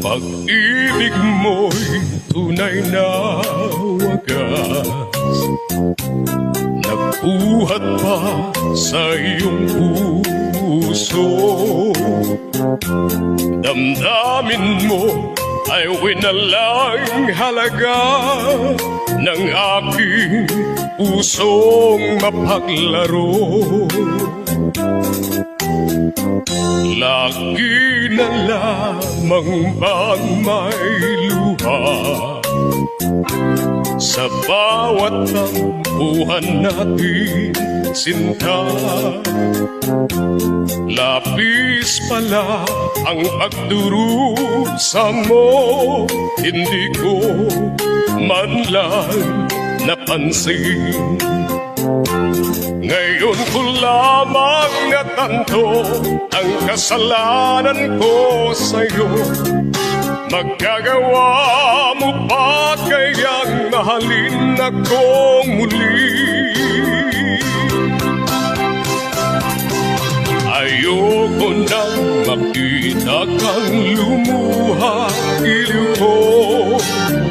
Pag-ibig mo'y tunay na wagas, nagbuhat pa sa iyong puso. Damdamin mo ay winalang halaga ng aking pusong mapaglaro. Lagi na lamang bang may luha sa bawat tampuhan natin, sinta? Labis pala ang pagdurusa mo, hindi ko man lang napansin. Ngayon ko lamang natanto ang kasalanan ko sa'yo. Magagawa mo ba kayang mahalin akong muli? Ayoko nang makita kang lumuha, iliw ko.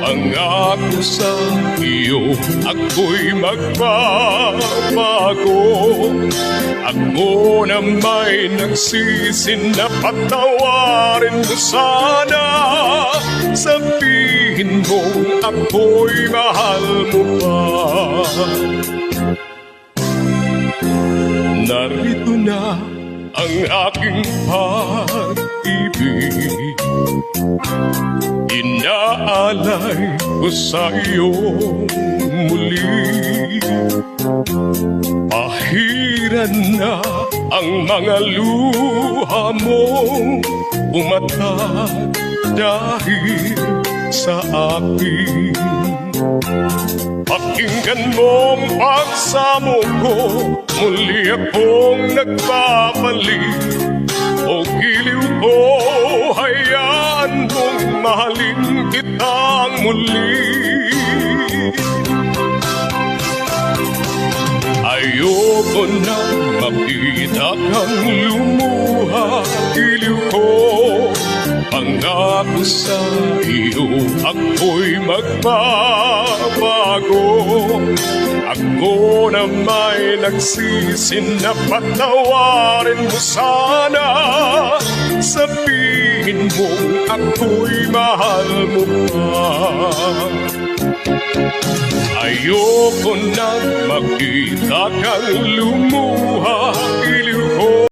Pangako sa iyo, ako'y magbabago. Ako na may nagsisi na patawarin mo sana. Sabihin mo ako'y mahal mo pa. Narito na ang aking pag-ibig, inaalay ko sa iyo muli. Pahiran na ang mga luha mong umatak dahil sa akin. Pakinggan mong pagsamo ko, muli akong nagbabalik. O giliw ko, hayaan mong mahalin kitang muli. Ayoko na makita kang lumuha, giliw ko. Pangako sa iyo, ako'y magbabago. Ako na may nagsisi na patawarin mo sana. Sabihin mo ako'y mahal mo pa. Ayoko na makita kang lumuha, iliw ko.